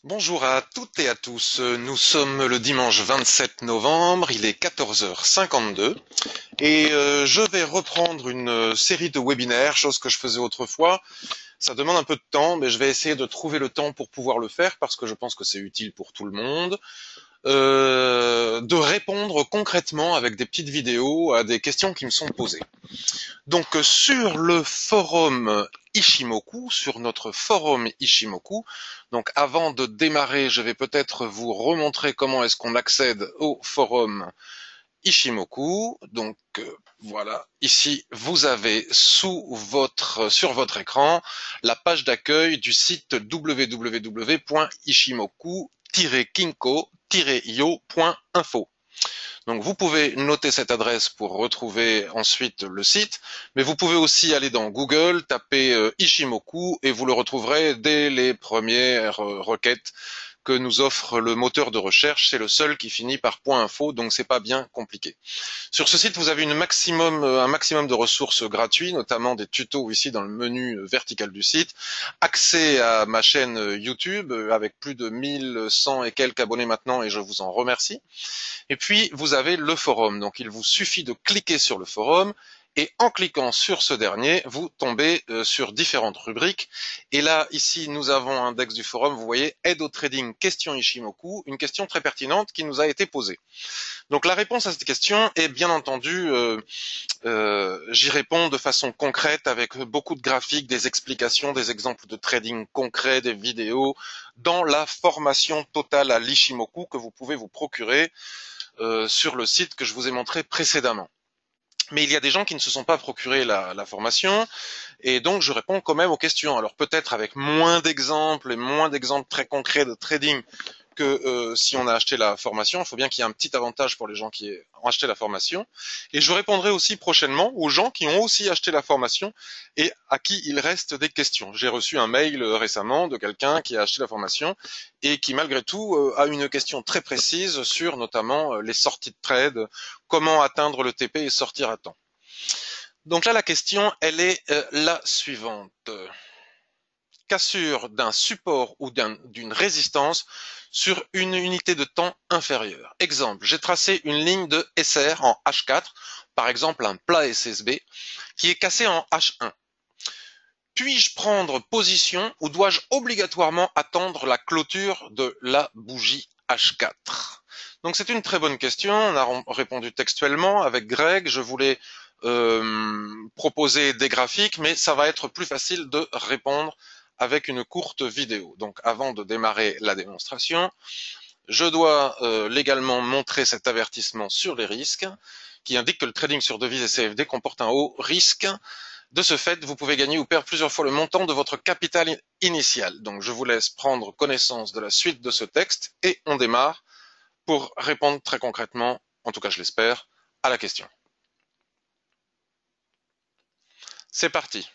Bonjour à toutes et à tous, nous sommes le dimanche 27 novembre, il est 14h52 et je vais reprendre une série de webinaires, chose que je faisais autrefois. Ça demande un peu de temps, mais je vais essayer de trouver le temps pour pouvoir le faire parce que je pense que c'est utile pour tout le monde. De répondre concrètement avec des petites vidéos à des questions qui me sont posées. Donc sur le forum Ishimoku, sur notre forum Ishimoku, donc avant de démarrer, je vais peut-être vous remontrer comment est-ce qu'on accède au forum Ishimoku. Donc voilà, ici vous avez sur votre écran la page d'accueil du site www.ishimoku-kinko-yo.info. Donc vous pouvez noter cette adresse pour retrouver ensuite le site, mais vous pouvez aussi aller dans Google, taper Ishimoku et vous le retrouverez dès les premières requêtes que nous offre le moteur de recherche. C'est le seul qui finit par .info, donc c'est pas bien compliqué. Sur ce site, vous avez un maximum de ressources gratuites, notamment des tutos ici dans le menu vertical du site, accès à ma chaîne YouTube avec plus de 1100 et quelques abonnés maintenant et je vous en remercie. Et puis, vous avez le forum. Donc, il vous suffit de cliquer sur le forum et en cliquant sur ce dernier, vous tombez sur différentes rubriques. Et là, ici, nous avons un index du forum. Vous voyez, aide au trading, question Ishimoku, une question très pertinente qui nous a été posée. Donc, la réponse à cette question est bien entendu, j'y réponds de façon concrète avec beaucoup de graphiques, des explications, des exemples de trading concrets, des vidéos dans la formation totale à l'Ishimoku que vous pouvez vous procurer sur le site que je vous ai montré précédemment. Mais il y a des gens qui ne se sont pas procuré la formation et donc je réponds quand même aux questions. Alors peut-être avec moins d'exemples et moins d'exemples très concrets de trading que si on a acheté la formation. Il faut bien qu'il y ait un petit avantage pour les gens qui ont acheté la formation. Et je répondrai aussi prochainement aux gens qui ont aussi acheté la formation et à qui il reste des questions. J'ai reçu un mail récemment de quelqu'un qui a acheté la formation et qui malgré tout a une question très précise sur notamment les sorties de trade, comment atteindre le TP et sortir à temps. Donc là, la question, elle est la suivante. Cassure d'un support ou d'une résistance sur une unité de temps inférieure. Exemple, j'ai tracé une ligne de SR en H4, par exemple un plat SSB, qui est cassé en H1. Puis-je prendre position ou dois-je obligatoirement attendre la clôture de la bougie H4? Donc c'est une très bonne question, on a répondu textuellement avec Greg, je voulais proposer des graphiques, mais ça va être plus facile de répondre avec une courte vidéo. Donc avant de démarrer la démonstration, je dois légalement montrer cet avertissement sur les risques qui indique que le trading sur devises et CFD comporte un haut risque. De ce fait, vous pouvez gagner ou perdre plusieurs fois le montant de votre capital initial. Donc je vous laisse prendre connaissance de la suite de ce texte et on démarre pour répondre très concrètement, en tout cas je l'espère, à la question. C'est parti.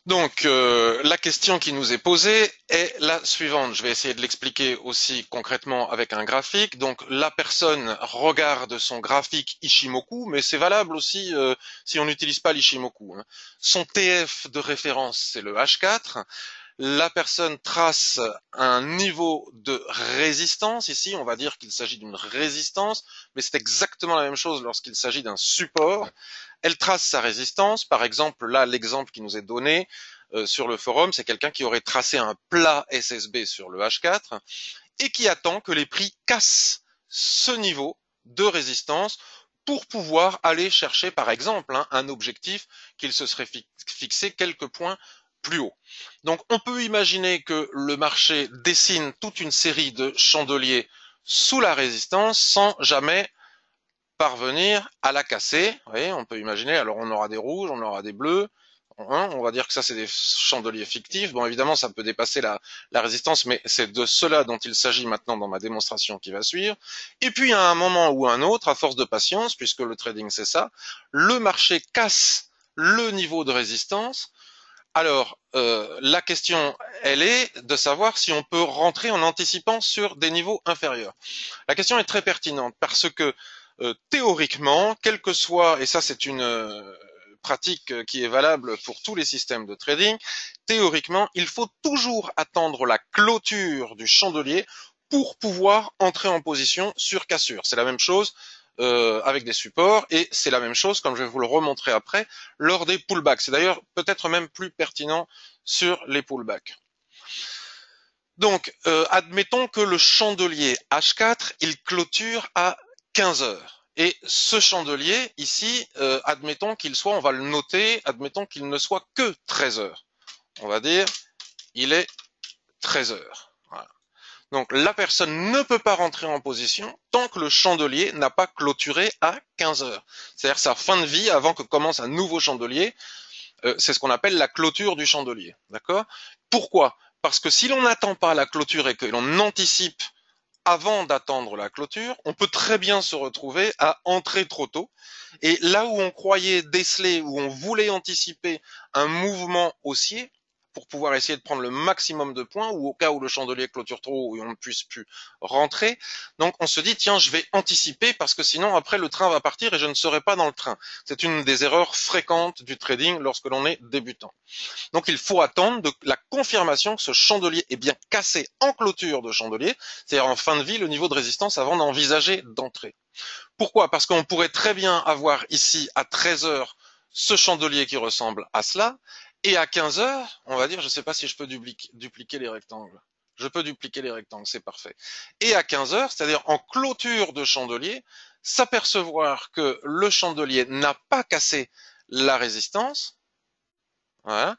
Donc la question qui nous est posée est la suivante. Je vais essayer de l'expliquer aussi concrètement avec un graphique. Donc la personne regarde son graphique Ishimoku, mais c'est valable aussi si on n'utilise pas l'Ishimoku. Son TF de référence, c'est le H4. La personne trace un niveau de résistance. Ici, on va dire qu'il s'agit d'une résistance, mais c'est exactement la même chose lorsqu'il s'agit d'un support. Elle trace sa résistance. Par exemple, là, l'exemple qui nous est donné sur le forum, c'est quelqu'un qui aurait tracé un plat SSB sur le H4 et qui attend que les prix cassent ce niveau de résistance pour pouvoir aller chercher, par exemple, un objectif qu'il se serait fixé quelques points plus haut. Donc on peut imaginer que le marché dessine toute une série de chandeliers sous la résistance sans jamais parvenir à la casser. Vous voyez, on peut imaginer, alors on aura des rouges, on aura des bleus, on va dire que ça c'est des chandeliers fictifs. Bon évidemment ça peut dépasser la résistance, mais c'est de cela dont il s'agit maintenant dans ma démonstration qui va suivre. Et puis à un moment ou un autre, à force de patience, puisque le trading c'est ça, le marché casse le niveau de résistance. Alors, la question, elle est de savoir si on peut rentrer en anticipant sur des niveaux inférieurs. La question est très pertinente parce que théoriquement, quel que soit, et ça c'est une pratique qui est valable pour tous les systèmes de trading, théoriquement, il faut toujours attendre la clôture du chandelier pour pouvoir entrer en position sur cassure. C'est la même chose avec des supports et c'est la même chose, comme je vais vous le remontrer après, lors des pullbacks. C'est d'ailleurs peut-être même plus pertinent sur les pullbacks. Donc, admettons que le chandelier H4, il clôture à 15 heures. Et ce chandelier, ici, admettons qu'il soit, on va le noter, admettons qu'il ne soit que 13 heures. On va dire, il est 13 heures. Voilà. Donc, la personne ne peut pas rentrer en position tant que le chandelier n'a pas clôturé à 15 heures. C'est-à-dire sa fin de vie avant que commence un nouveau chandelier. C'est ce qu'on appelle la clôture du chandelier. D'accord? Pourquoi? Parce que si l'on n'attend pas la clôture et que l'on anticipe avant d'attendre la clôture, on peut très bien se retrouver à entrer trop tôt. Et là où on croyait déceler, où on voulait anticiper un mouvement haussier, pour pouvoir essayer de prendre le maximum de points, ou au cas où le chandelier clôture trop haut et on ne puisse plus rentrer. Donc on se dit, tiens, je vais anticiper parce que sinon après le train va partir et je ne serai pas dans le train. C'est une des erreurs fréquentes du trading lorsque l'on est débutant. Donc il faut attendre la confirmation que ce chandelier est bien cassé en clôture de chandelier, c'est-à-dire en fin de vie, le niveau de résistance avant d'envisager d'entrer. Pourquoi? Parce qu'on pourrait très bien avoir ici à 13 heures ce chandelier qui ressemble à cela, et à 15 heures, on va dire, je ne sais pas si je peux dupliquer les rectangles. Je peux dupliquer les rectangles, c'est parfait. Et à 15 heures, c'est-à-dire en clôture de chandelier, s'apercevoir que le chandelier n'a pas cassé la résistance, voilà,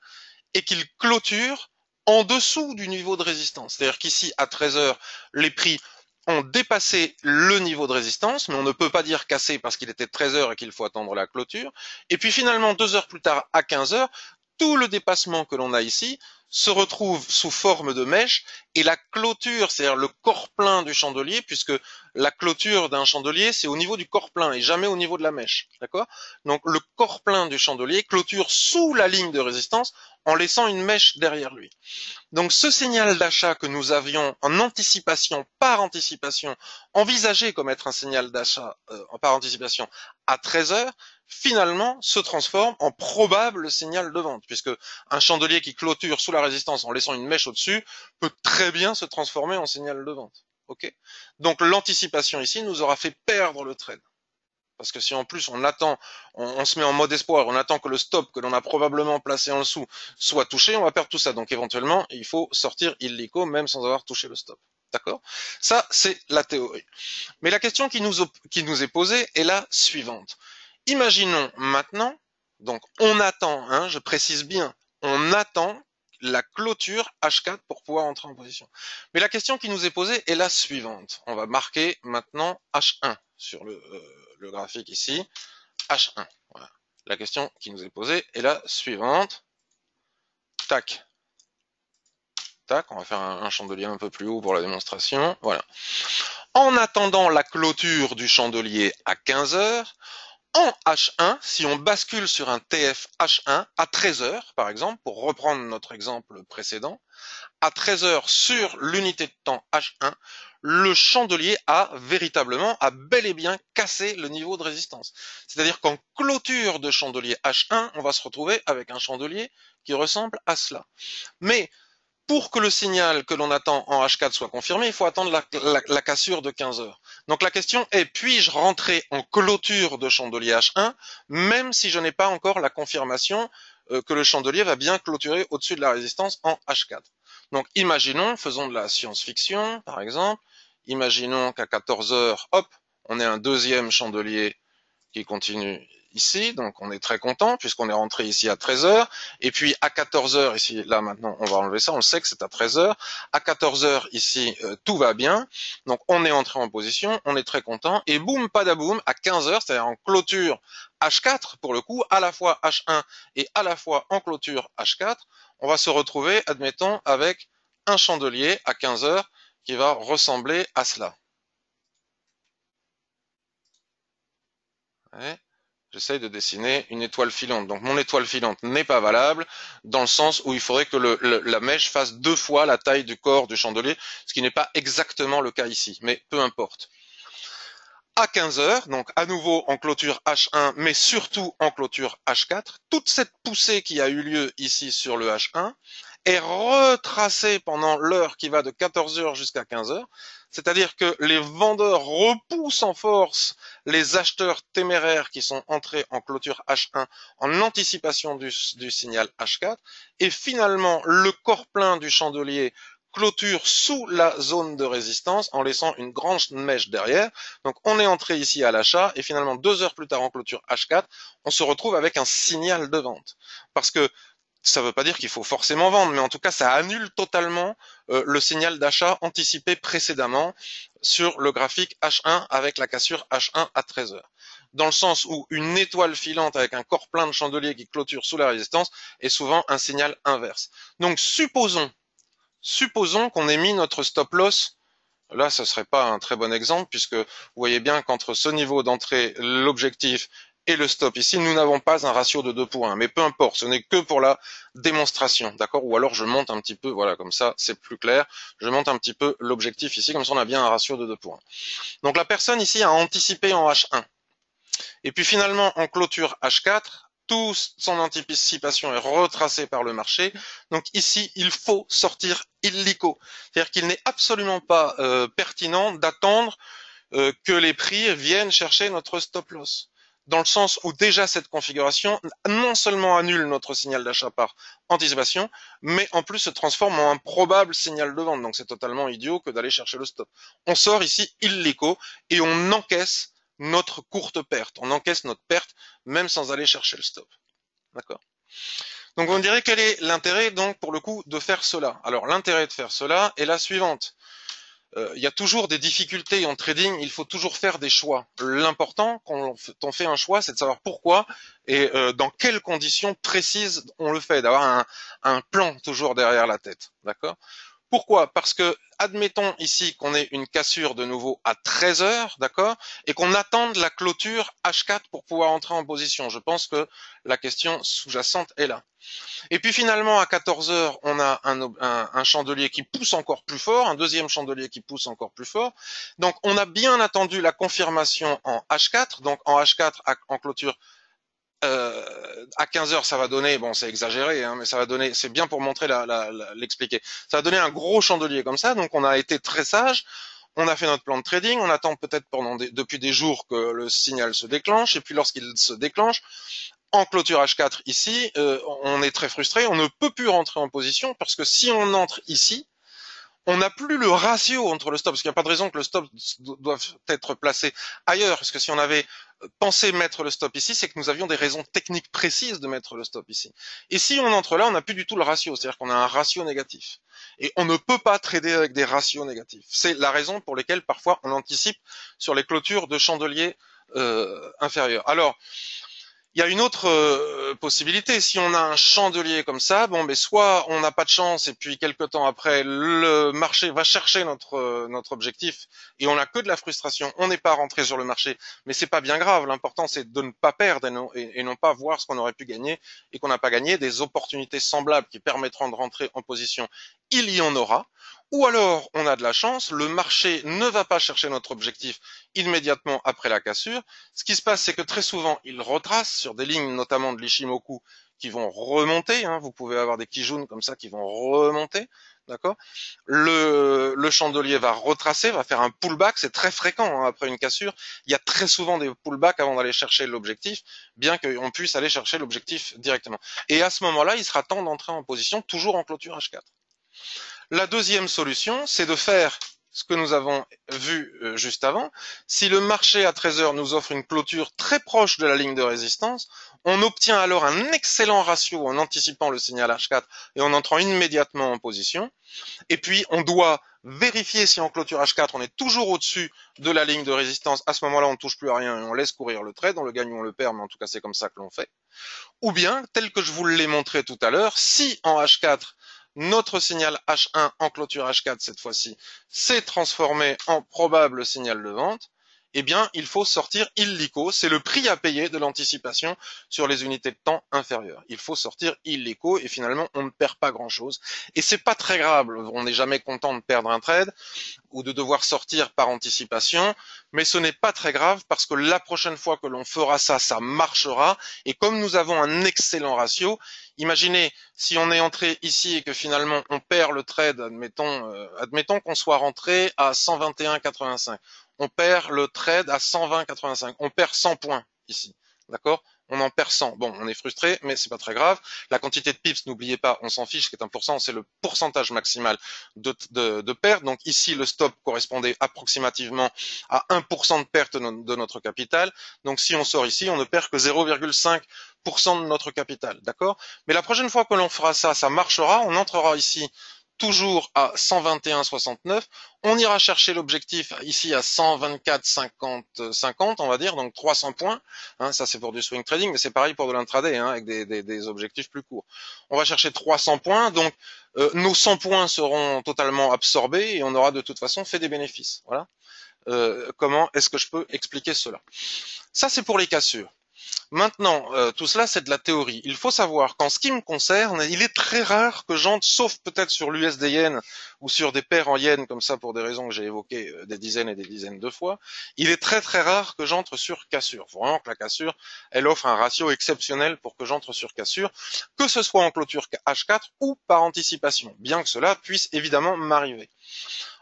et qu'il clôture en dessous du niveau de résistance. C'est-à-dire qu'ici, à 13 heures, les prix ont dépassé le niveau de résistance, mais on ne peut pas dire casser parce qu'il était 13 heures et qu'il faut attendre la clôture. Et puis finalement, 2 heures plus tard, à 15 heures, tout le dépassement que l'on a ici se retrouve sous forme de mèche et la clôture, c'est-à-dire le corps plein du chandelier, puisque la clôture d'un chandelier, c'est au niveau du corps plein et jamais au niveau de la mèche. D'accord? Donc le corps plein du chandelier clôture sous la ligne de résistance en laissant une mèche derrière lui. Donc ce signal d'achat que nous avions en anticipation, par anticipation, envisagé comme être un signal d'achat par anticipation à 13 heures, finalement se transforme en probable signal de vente, puisque un chandelier qui clôture sous la résistance en laissant une mèche au-dessus peut très bien se transformer en signal de vente. Okay? Donc l'anticipation ici nous aura fait perdre le trade. Parce que si en plus on attend, on se met en mode espoir, on attend que le stop que l'on a probablement placé en dessous soit touché, on va perdre tout ça. Donc éventuellement, il faut sortir illico même sans avoir touché le stop. D'accord? Ça, c'est la théorie. Mais la question qui nous est posée est la suivante. Imaginons maintenant, donc on attend, hein, je précise bien, on attend la clôture H4 pour pouvoir entrer en position. Mais la question qui nous est posée est la suivante. On va marquer maintenant H1 sur le graphique ici, H1. Voilà. La question qui nous est posée est la suivante. Tac. Tac, on va faire un chandelier un peu plus haut pour la démonstration. Voilà. En attendant la clôture du chandelier à 15 heures, en H1, si on bascule sur un TF H1 à 13 heures, par exemple, pour reprendre notre exemple précédent, à 13 heures sur l'unité de temps H1, le chandelier a bel et bien cassé le niveau de résistance. C'est-à-dire qu'en clôture de chandelier H1, on va se retrouver avec un chandelier qui ressemble à cela. Mais pour que le signal que l'on attend en H4 soit confirmé, il faut attendre la cassure de 15 heures. Donc la question est, puis-je rentrer en clôture de chandelier H1, même si je n'ai pas encore la confirmation que le chandelier va bien clôturer au-dessus de la résistance en H4. Donc imaginons, faisons de la science-fiction par exemple, imaginons qu'à 14 heures, hop, on ait un deuxième chandelier qui continue ici, donc on est très content puisqu'on est rentré ici à 13 heures, et puis à 14 heures ici, là maintenant on va enlever ça, on le sait que c'est à 13 heures, à 14 heures ici tout va bien, donc on est entré en position, on est très content, et boum padaboum, à 15 heures, c'est-à-dire en clôture H4 pour le coup, à la fois H1 et à la fois en clôture H4, on va se retrouver, admettons, avec un chandelier à 15 heures qui va ressembler à cela. Ouais. J'essaye de dessiner une étoile filante. Donc mon étoile filante n'est pas valable dans le sens où il faudrait que la mèche fasse 2 fois la taille du corps du chandelier, ce qui n'est pas exactement le cas ici, mais peu importe. À 15 heures, donc à nouveau en clôture H1, mais surtout en clôture H4, toute cette poussée qui a eu lieu ici sur le H1 est retracée pendant l'heure qui va de 14 heures jusqu'à 15 heures, c'est-à-dire que les vendeurs repoussent en force les acheteurs téméraires qui sont entrés en clôture H1 en anticipation du signal H4, et finalement le corps plein du chandelier clôture sous la zone de résistance en laissant une grande mèche derrière. Donc on est entré ici à l'achat et finalement 2 heures plus tard en clôture H4, on se retrouve avec un signal de vente. Parce que ça ne veut pas dire qu'il faut forcément vendre, mais en tout cas ça annule totalement le signal d'achat anticipé précédemment sur le graphique H1 avec la cassure H1 à 13 heures. Dans le sens où une étoile filante avec un corps plein de chandelier qui clôture sous la résistance est souvent un signal inverse. Donc supposons qu'on ait mis notre stop loss. Là, ce serait pas un très bon exemple puisque vous voyez bien qu'entre ce niveau d'entrée, l'objectif et le stop ici, nous n'avons pas un ratio de 2 pour 1. Mais peu importe, ce n'est que pour la démonstration, d'accord? Ou alors je monte un petit peu, voilà, comme ça c'est plus clair. Je monte un petit peu l'objectif ici, comme ça on a bien un ratio de 2 pour 1. Donc la personne ici a anticipé en H1. Et puis finalement, en clôture H4, toute son anticipation est retracée par le marché. Donc ici, il faut sortir illico. C'est-à-dire qu'il n'est absolument pas pertinent d'attendre que les prix viennent chercher notre stop loss. Dans le sens où déjà cette configuration non seulement annule notre signal d'achat par anticipation, mais en plus se transforme en un probable signal de vente. Donc c'est totalement idiot que d'aller chercher le stop. On sort ici illico et on encaisse notre courte perte. On encaisse notre perte même sans aller chercher le stop. D'accord. Donc on dirait quel est l'intérêt donc pour le coup de faire cela. Alors l'intérêt de faire cela est la suivante. Il y a toujours des difficultés en trading, il faut toujours faire des choix. L'important quand on fait un choix, c'est de savoir pourquoi et dans quelles conditions précises on le fait, d'avoir un plan toujours derrière la tête. D'accord? Pourquoi? Parce que, admettons ici qu'on ait une cassure de nouveau à 13 heures, d'accord, et qu'on attende la clôture H4 pour pouvoir entrer en position. Je pense que la question sous-jacente est là. Et puis finalement, à 14 heures, on a un chandelier qui pousse encore plus fort, un deuxième chandelier qui pousse encore plus fort. Donc, on a bien attendu la confirmation en H4. Donc, en H4, en clôture, à 15 heures, ça va donner, bon, c'est exagéré, hein, mais ça va donner, c'est bien pour montrer l'expliquer. Ça va donner un gros chandelier comme ça. Donc, on a été très sage. On a fait notre plan de trading. On attend peut-être depuis des jours que le signal se déclenche. Et puis, lorsqu'il se déclenche, en clôture H4 ici, on est très frustré, on ne peut plus rentrer en position parce que si on entre ici, on n'a plus le ratio entre le stop, parce qu'il n'y a pas de raison que le stop doive être placé ailleurs, parce que si on avait pensé mettre le stop ici, c'est que nous avions des raisons techniques précises de mettre le stop ici. Et si on entre là, on n'a plus du tout le ratio, c'est-à-dire qu'on a un ratio négatif. Et on ne peut pas trader avec des ratios négatifs. C'est la raison pour laquelle parfois on anticipe sur les clôtures de chandeliers inférieurs. Alors, il y a une autre possibilité. Si on a un chandelier comme ça, bon, mais soit on n'a pas de chance et puis quelque temps après, le marché va chercher notre objectif et on n'a que de la frustration. On n'est pas rentré sur le marché, mais c'est pas bien grave. L'important c'est de ne pas perdre et non pas voir ce qu'on aurait pu gagner et qu'on n'a pas gagné. Des opportunités semblables qui permettront de rentrer en position, il y en aura. Ou alors, on a de la chance, le marché ne va pas chercher notre objectif immédiatement après la cassure. Ce qui se passe, c'est que très souvent, il retrace sur des lignes, notamment de l'Ishimoku, qui vont remonter. Hein. Vous pouvez avoir des Kijun comme ça qui vont remonter. D'accord. Le chandelier va retracer, va faire un pullback. C'est très fréquent hein, après une cassure. Il y a très souvent des pullbacks avant d'aller chercher l'objectif, bien qu'on puisse aller chercher l'objectif directement. Et à ce moment-là, il sera temps d'entrer en position, toujours en clôture H4. La deuxième solution, c'est de faire ce que nous avons vu juste avant. Si le marché à 13 heures nous offre une clôture très proche de la ligne de résistance, on obtient alors un excellent ratio en anticipant le signal H4 et en entrant immédiatement en position. Et puis, on doit vérifier si en clôture H4, on est toujours au-dessus de la ligne de résistance. À ce moment-là, on ne touche plus à rien et on laisse courir le trade. On le gagne ou on le perd, mais en tout cas, c'est comme ça que l'on fait. Ou bien, tel que je vous l'ai montré tout à l'heure, si en H4, notre signal H1 en clôture H4 cette fois-ci s'est transformé en probable signal de vente, eh bien, il faut sortir illico. C'est le prix à payer de l'anticipation sur les unités de temps inférieures. Il faut sortir illico et finalement, on ne perd pas grand-chose. Et c'est pas très grave. On n'est jamais content de perdre un trade ou de devoir sortir par anticipation, mais ce n'est pas très grave parce que la prochaine fois que l'on fera ça, ça marchera. Et comme nous avons un excellent ratio, imaginez si on est entré ici et que finalement on perd le trade, admettons qu'on soit rentré à 121,85. On perd le trade à 120,85. On perd 100 points ici. D'accord? On en perd 100. Bon, on est frustré, mais c'est pas très grave. La quantité de pips, n'oubliez pas, on s'en fiche, ce qui est important, c'est le pourcentage maximal de perte. Donc ici, le stop correspondait approximativement à 1% de perte de notre capital. Donc si on sort ici, on ne perd que 0,5% de notre capital. D'accord? Mais la prochaine fois que l'on fera ça, ça marchera. On entrera ici toujours à 121,69. On ira chercher l'objectif ici à 124,50, on va dire, donc 300 points. Hein, ça c'est pour du swing trading, mais c'est pareil pour de l'intraday, hein, avec des objectifs plus courts. On va chercher 300 points, donc nos 100 points seront totalement absorbés et on aura de toute façon fait des bénéfices. Voilà. Comment est-ce que je peux expliquer cela? Ça c'est pour les cassures. Maintenant, tout cela, c'est de la théorie. Il faut savoir qu'en ce qui me concerne, il est très rare que j'entre, sauf peut-être sur l'USD yen ou sur des paires en yen, comme ça pour des raisons que j'ai évoquées des dizaines et des dizaines de fois, il est très très rare que j'entre sur cassure. Faut vraiment que la cassure, elle offre un ratio exceptionnel pour que j'entre sur cassure, que ce soit en clôture H4 ou par anticipation, bien que cela puisse évidemment m'arriver.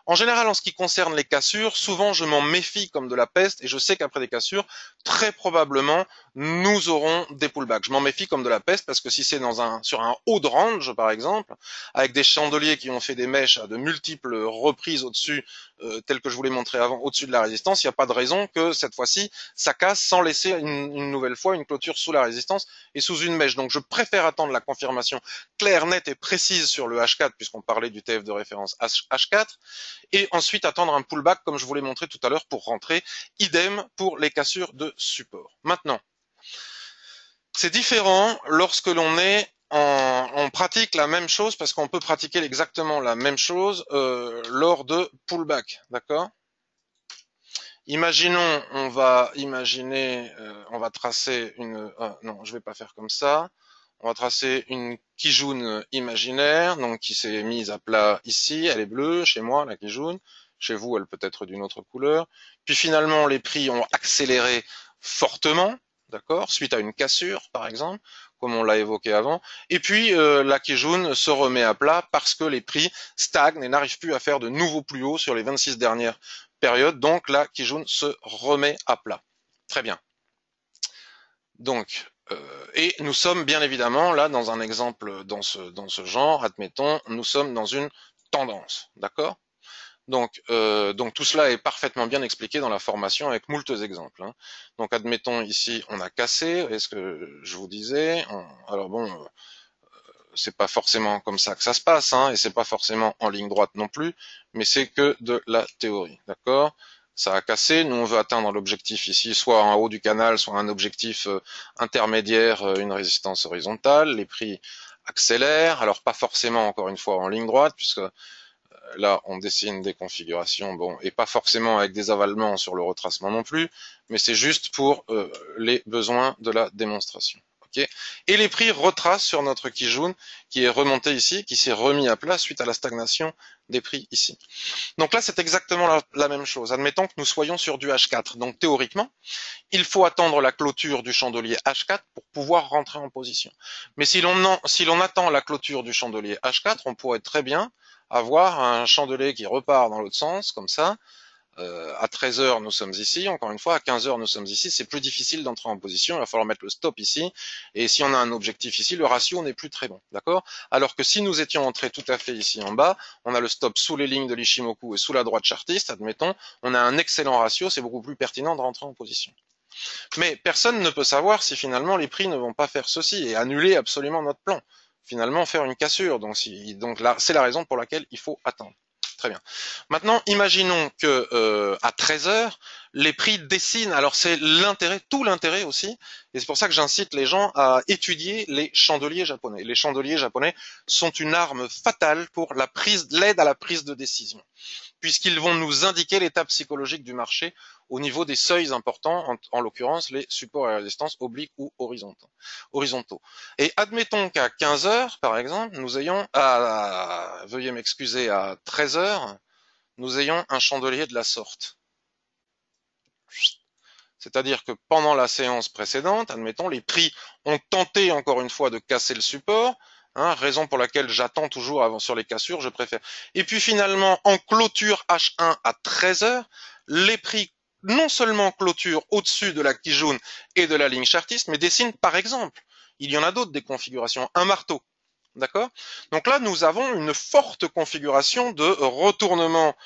En général, en ce qui concerne les cassures, souvent je m'en méfie comme de la peste et je sais qu'après des cassures, très probablement, nous aurons des pullbacks. Je m'en méfie comme de la peste parce que si c'est sur un haut de range, par exemple, avec des chandeliers qui ont fait des mèches à de multiples reprises au-dessus, tel que je vous l'ai montré avant, au-dessus de la résistance, il n'y a pas de raison que cette fois-ci, ça casse sans laisser une nouvelle fois une clôture sous la résistance et sous une mèche. Donc je préfère attendre la confirmation claire, nette et précise sur le H4, puisqu'on parlait du TF de référence H4, et ensuite attendre un pullback comme je vous l'ai montré tout à l'heure pour rentrer. Idem pour les cassures de support. Maintenant, c'est différent lorsque l'on est on pratique la même chose parce qu'on peut pratiquer exactement la même chose lors de pullback, d'accord? Imaginons, on va tracer une, non, je vais pas faire comme ça. On va tracer une Kijun imaginaire, donc qui s'est mise à plat ici. Elle est bleue chez moi, la Kijun. Chez vous, elle peut être d'une autre couleur. Puis finalement, les prix ont accéléré fortement, d'accord, suite à une cassure, par exemple, comme on l'a évoqué avant. Et puis la Kijun se remet à plat parce que les prix stagnent et n'arrivent plus à faire de nouveaux plus hauts sur les 26 dernières périodes. Donc la Kijun se remet à plat. Très bien. Donc, et nous sommes bien évidemment là dans un exemple dans ce genre, admettons, nous sommes dans une tendance, d'accord? Donc tout cela est parfaitement bien expliqué dans la formation avec moultes exemples. Hein. Donc admettons ici on a cassé, est-ce que je vous disais, alors bon, c'est pas forcément comme ça que ça se passe, hein, et c'est pas forcément en ligne droite non plus, mais c'est que de la théorie, d'accord? Ça a cassé, nous on veut atteindre l'objectif ici, soit en haut du canal, soit un objectif intermédiaire, une résistance horizontale, les prix accélèrent, alors pas forcément encore une fois en ligne droite, puisque là on dessine des configurations, bon, et pas forcément avec des avalements sur le retracement non plus, mais c'est juste pour les besoins de la démonstration. Okay. Et les prix retracent sur notre Kijun qui est remonté ici, qui s'est remis à plat suite à la stagnation des prix ici. Donc là, c'est exactement la même chose. Admettons que nous soyons sur du H4. Donc théoriquement, il faut attendre la clôture du chandelier H4 pour pouvoir rentrer en position. Mais si l'on attend la clôture du chandelier H4, on pourrait très bien avoir un chandelier qui repart dans l'autre sens, comme ça. À 13 heures, nous sommes ici. Encore une fois, à 15 heures, nous sommes ici. C'est plus difficile d'entrer en position. Il va falloir mettre le stop ici. Et si on a un objectif ici, le ratio n'est plus très bon. D'accord? Alors que si nous étions entrés tout à fait ici en bas, on a le stop sous les lignes de l'Ishimoku et sous la droite chartiste, admettons, on a un excellent ratio. C'est beaucoup plus pertinent de rentrer en position. Mais personne ne peut savoir si finalement les prix ne vont pas faire ceci et annuler absolument notre plan. Finalement, faire une cassure. Donc là, c'est la raison pour laquelle il faut attendre. Très bien. Maintenant, imaginons que à 13 heures, les prix dessinent. Alors c'est l'intérêt, tout l'intérêt aussi, et c'est pour ça que j'incite les gens à étudier les chandeliers japonais. Les chandeliers japonais sont une arme fatale pour l'aide à la prise de décision. puisqu'ils vont nous indiquer l'état psychologique du marché au niveau des seuils importants, en l'occurrence les supports et résistances obliques ou horizontaux. Et admettons qu'à 15 heures, par exemple, nous ayons, veuillez m'excuser, à 13 heures, nous ayons un chandelier de la sorte. C'est-à-dire que pendant la séance précédente, admettons, les prix ont tenté encore une fois de casser le support, raison pour laquelle j'attends toujours avant sur les cassures, je préfère. Et puis finalement, en clôture H1 à 13 heures, les prix non seulement clôturent au-dessus de la Kijun et de la ligne chartiste, mais dessinent par exemple, il y en a d'autres des configurations, un marteau. D'accord? Donc là, nous avons une forte configuration de retournement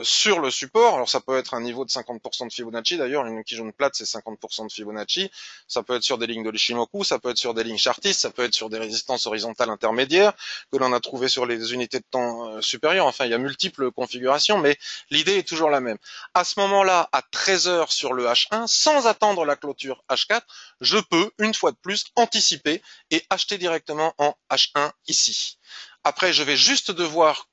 sur le support. Alors ça peut être un niveau de 50% de Fibonacci. D'ailleurs, une Kijun plate, c'est 50% de Fibonacci. Ça peut être sur des lignes de l'Ishimoku, ça peut être sur des lignes chartistes, ça peut être sur des résistances horizontales intermédiaires que l'on a trouvées sur les unités de temps supérieures. Enfin, il y a multiples configurations, mais l'idée est toujours la même. À ce moment-là, à 13 heures sur le H1, sans attendre la clôture H4, je peux, une fois de plus, anticiper et acheter directement en H1 ici. Après, je vais juste devoir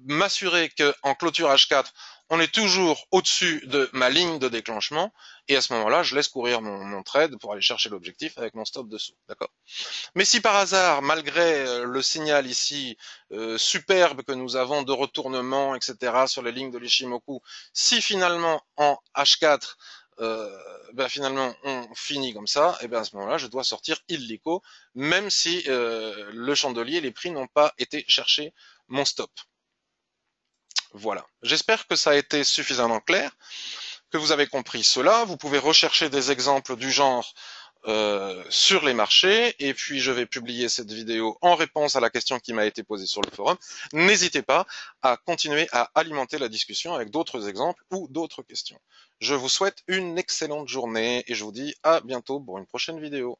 m'assurer qu'en clôture H4, on est toujours au-dessus de ma ligne de déclenchement, et à ce moment-là, je laisse courir mon trade pour aller chercher l'objectif avec mon stop dessous. D'accord? Mais si par hasard, malgré le signal ici superbe que nous avons de retournement, etc., sur les lignes de l'Ishimoku, si finalement en H4, finalement on finit comme ça, et à ce moment-là, je dois sortir illico, même si le chandelier, les prix n'ont pas été chercher mon stop. Voilà. J'espère que ça a été suffisamment clair, que vous avez compris cela. Vous pouvez rechercher des exemples du genre sur les marchés, et puis je vais publier cette vidéo en réponse à la question qui m'a été posée sur le forum. N'hésitez pas à continuer à alimenter la discussion avec d'autres exemples ou d'autres questions. Je vous souhaite une excellente journée et je vous dis à bientôt pour une prochaine vidéo.